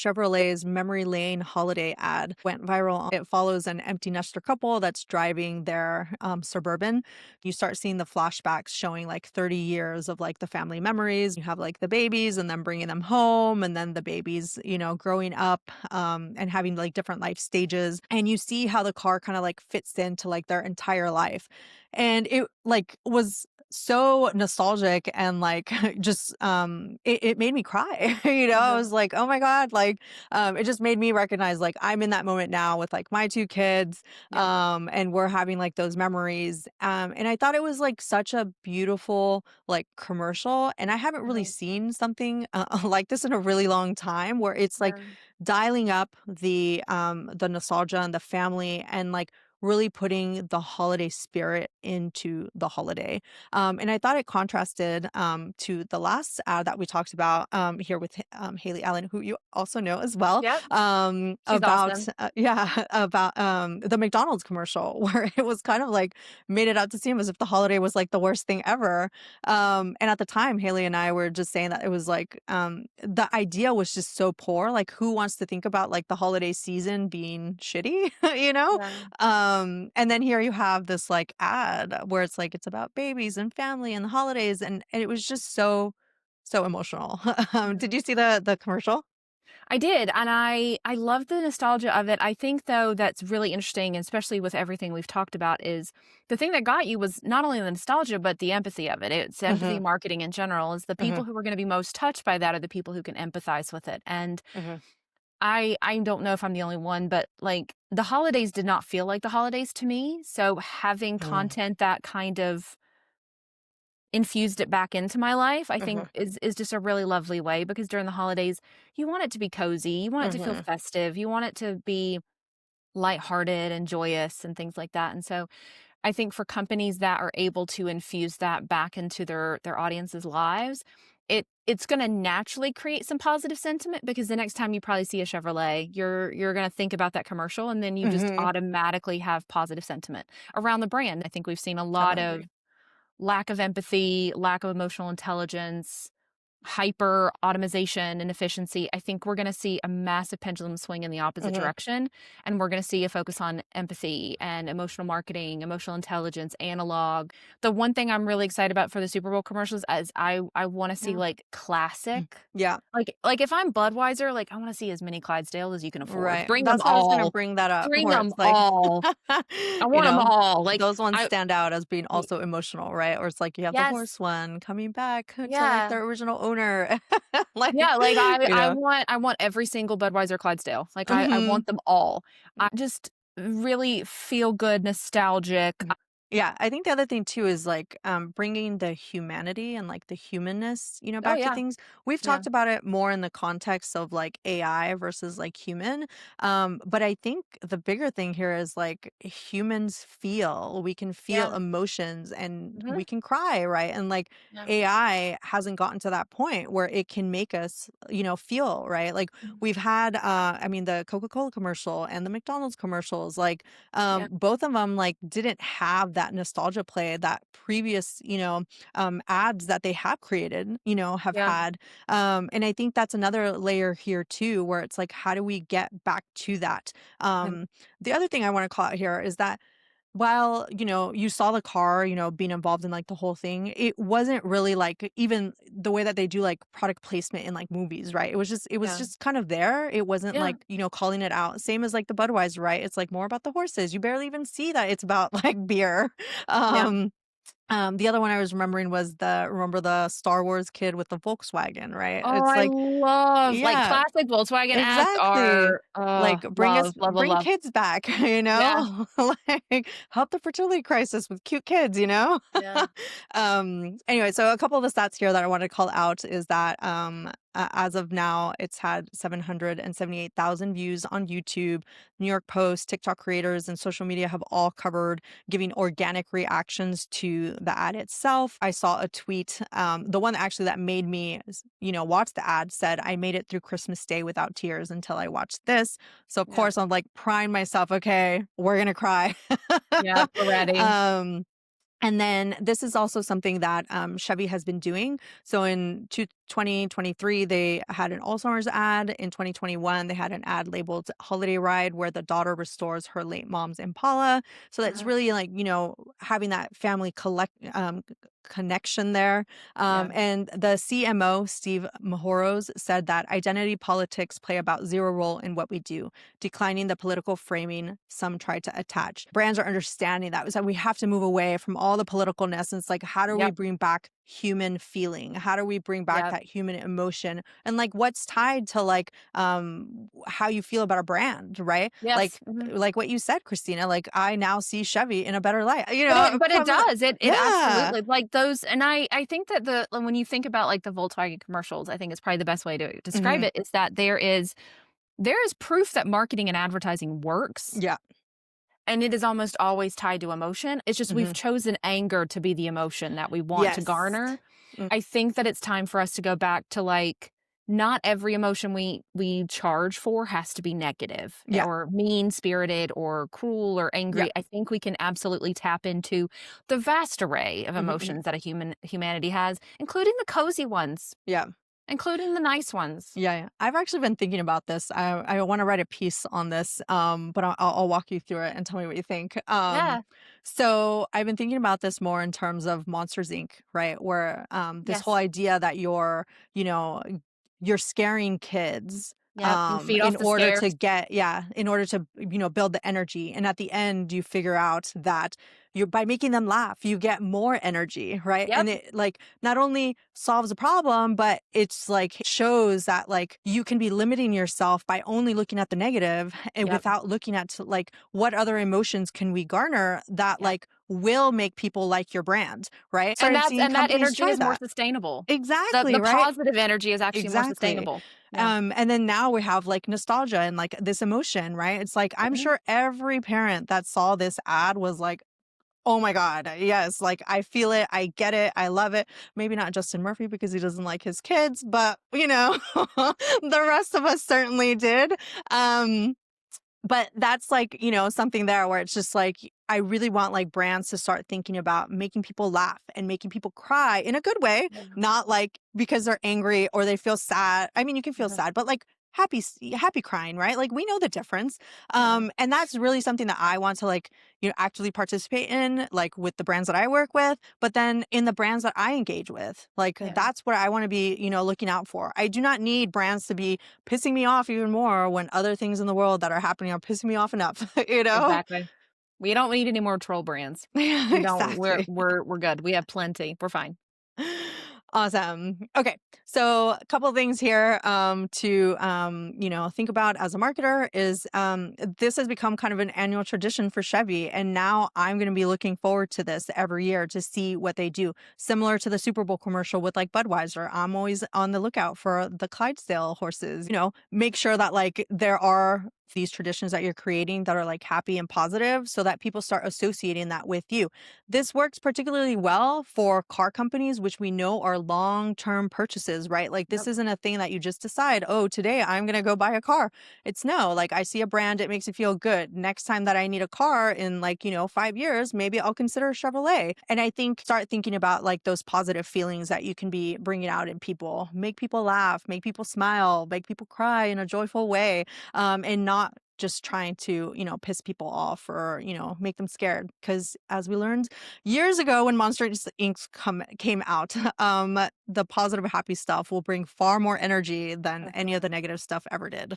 Chevrolet's Memory Lane holiday ad went viral. It follows an empty nester couple that's driving their Suburban. You start seeing the flashbacks showing like 30 years of like the family memories. You have like the babies and then bringing them home, and then the babies, growing up and having like different life stages. And you see how the car kind of like fits into like their entire life. And it like was so nostalgic and like just it made me cry. I Mhm. was like, oh my god, like it just made me recognize like I'm in that moment now with like my two kids, Yeah. and we're having like those memories, and I thought it was like such a beautiful like commercial, and I haven't really Mhm. seen something like this in a really long time, where it's like Yeah. dialing up the nostalgia and the family, and like really putting the holiday spirit into the holiday. And I thought it contrasted to the last ad that we talked about here with Haley Allen, who you also know as well, Yep. She's about, awesome. yeah, about the McDonald's commercial, where it was kind of like made it out to seem as if the holiday was like the worst thing ever. And at the time, Haley and I were just saying that it was like the idea was just so poor. Like, who wants to think about like the holiday season being shitty, you know? Yeah. And then here you have this like ad where it's like it's about babies and family and the holidays, and it was just so emotional. Did Mhm. you see the commercial? I did, and I love the nostalgia of it. I think, though, that's really interesting, and especially with everything we've talked about, is the thing that got you was not only the nostalgia, but the empathy of it. It's empathy Mhm, marketing in general, is the mhm, people who are gonna be most touched by that are the people who can empathize with it, and mhm, I don't know if I'm the only one, but, like, the holidays did not feel like the holidays to me, so having mm, content that kind of infused it back into my life, I think mhm, is just a really lovely way because during the holidays, you want it to be cozy, you want it to feel mhm, festive, you want it to be lighthearted and joyous and things like that. And so I think for companies that are able to infuse that back into their audience's lives, it's going to naturally create some positive sentiment because the next time you probably see a Chevrolet, you're going to think about that commercial and then you just mhm. automatically have positive sentiment around the brand. I think we've seen a lot Definitely of agree. lack of empathy, lack of emotional intelligence, hyper automation and efficiency. I think we're going to see a massive pendulum swing in the opposite Mhm. direction. And we're going to see a focus on empathy and emotional marketing, emotional intelligence, analog. The one thing I'm really excited about for the Super Bowl commercials is I want to see Yeah. like Mm. classic. Yeah, Like if I'm Budweiser, like I want to see as many Clydesdale as you can afford. right. Bring them That's how I was gonna all. bring that up, Bring where them it's like, all. I you want them know, all. Like those ones I stand out as being y- also emotional, right? Or it's like you have the yes. horse one coming back to like Yeah. their original owner. Like, Yeah, like, I you I know. want I want every single Budweiser Clydesdale, like, I Mhm. want them all. I just really feel good, nostalgic. Yeah, I think the other thing too is like bringing the humanity and like the humanness, Oh, back to yeah, things. We've yeah, talked about it more in the context of like AI versus like human. But I think the bigger thing here is like humans feel, we can feel yeah, emotions and mhm, we can cry, right? And like yeah, AI hasn't gotten to that point where it can make us, feel, right? Like mhm, we've had, I mean, the Coca-Cola commercial and the McDonald's commercials, like yeah, both of them like didn't have that nostalgia play that previous, ads that they have created, have yeah, had. And I think that's another layer here too, where it's like, how do we get back to that? yeah, The other thing I want to call out here is that while, you saw the car, being involved in like the whole thing, it wasn't really like even the way that they do like product placement in like movies, right? yeah, It was just kind of there. It wasn't yeah, like, calling it out. Same as like the Budweiser, right? It's like more about the horses. You barely even see that it's about like beer. yeah. Um the other one I was remembering was remember the Star Wars kid with the Volkswagen, right? Oh, It's I like, love, like, yeah, classic Volkswagen ads exactly. are, Like, love, love, love, bring love. kids back, Yeah, Like, help the fertility crisis with cute kids, yeah, Anyway, so a couple of the stats here that I wanna call out is that, as of now, it's had 778,000 views on YouTube. New York Post, TikTok creators, and social media have all covered giving organic reactions to the ad itself. I saw a tweet, the one actually that made me, watch the ad said, I made it through Christmas Day without tears until I watched this. So of yeah, course I'm like prime myself. Okay, we're gonna cry. yeah, we're ready. um, and then this is also something that Chevy has been doing. So in 2023, they had an Alzheimer's ad. In 2021, they had an ad labeled Holiday Ride where the daughter restores her late mom's Impala. So that's Mhm. really like, having that family connection there. Yeah. And the CMO, Steve Mahoros, said that identity politics play about zero role in what we do, declining the political framing some try to attach. Brands are understanding that. So we have to move away from all the politicalness. And it's like, how do we Yep. bring back human feeling? How do we bring back Yep. that human emotion? And like what's tied to like how you feel about a brand, right? Yes. Like Mhm. like what you said, Christina, like I now see Chevy in a better light. But it From does. It yeah. absolutely like those and I think that when you think about, like, the Volkswagen commercials, I think it's probably the best way to describe Mhm. it is that there is proof that marketing and advertising works, Yeah. and it is almost always tied to emotion. It's just we've Mhm. chosen anger to be the emotion that we want to Yes. garner. Mm, I think that it's time for us to go back to, like, not every emotion we charge for has to be negative yeah. or mean-spirited or cruel or Yeah. angry. I think we can absolutely tap into the vast array of Mhm, mhm. emotions that humanity has, including the cozy ones, Yeah. including the nice ones. Yeah, yeah. I've actually been thinking about this. I want to write a piece on this, but I'll walk you through it and tell me what you think. Yeah. So I've been thinking about this more in terms of Monsters Inc., right? Where this whole Yes. idea that you know, you're scaring kids Yep. You feed in off the order to scares. get in order to build the energy, and at the end you figure out that you by making them laugh you get more energy, right? Yep. And it like not only solves a problem, but it's like shows that like you can be limiting yourself by only looking at the negative and Yep. without looking at like what other emotions can we garner that Yep. like will make people like your brand, right? Started seeing And that companies energy try is more that. sustainable. Exactly, The right? positive energy is actually more Exactly. sustainable. Yeah. And then now we have like nostalgia and like this emotion, right? It's like I'm Mhm. sure every parent that saw this ad was like, oh my God, yes, like I feel it, I get it, I love it. Maybe not Justin Murphy because he doesn't like his kids, but the rest of us certainly did. Um, but that's like, something there where it's just like, I really want like brands to start thinking about making people laugh and making people cry in a good way, Yeah. not like because they're angry or they feel sad. I mean, you can feel Mhm. sad, but like happy crying, right? Like we know the difference. Yeah. And that's really something that I want to like, actively participate in, like with the brands that I work with, but then in the brands that I engage with, like Yeah. that's what I want to be, looking out for. I do not need brands to be pissing me off even more when other things in the world that are happening are pissing me off enough, you know? Exactly. We don't need any more troll brands. Yeah, We don't. exactly. We're good. We have plenty. We're fine. Awesome. Okay. So a couple of things here to think about as a marketer is this has become kind of an annual tradition for Chevy. And now I'm gonna be looking forward to this every year to see what they do. Similar to the Super Bowl commercial with like Budweiser. I'm always on the lookout for the Clydesdale horses, make sure that like there are these traditions that you're creating that are like happy and positive so that people start associating that with you. This works particularly well for car companies, which we know are long-term purchases, right? Like this Yep. isn't a thing that you just decide, oh, today I'm going to go buy a car. It's no, like I see a brand, it makes me feel good. Next time that I need a car in like, 5 years, maybe I'll consider a Chevrolet. And I think start thinking about like those positive feelings that you can be bringing out in people, make people laugh, make people smile, make people cry in a joyful way, and not just trying to, piss people off or, make them scared. Because as we learned years ago when Monsters Inc. Came out, the positive, happy stuff will bring far more energy than any of the negative stuff ever did.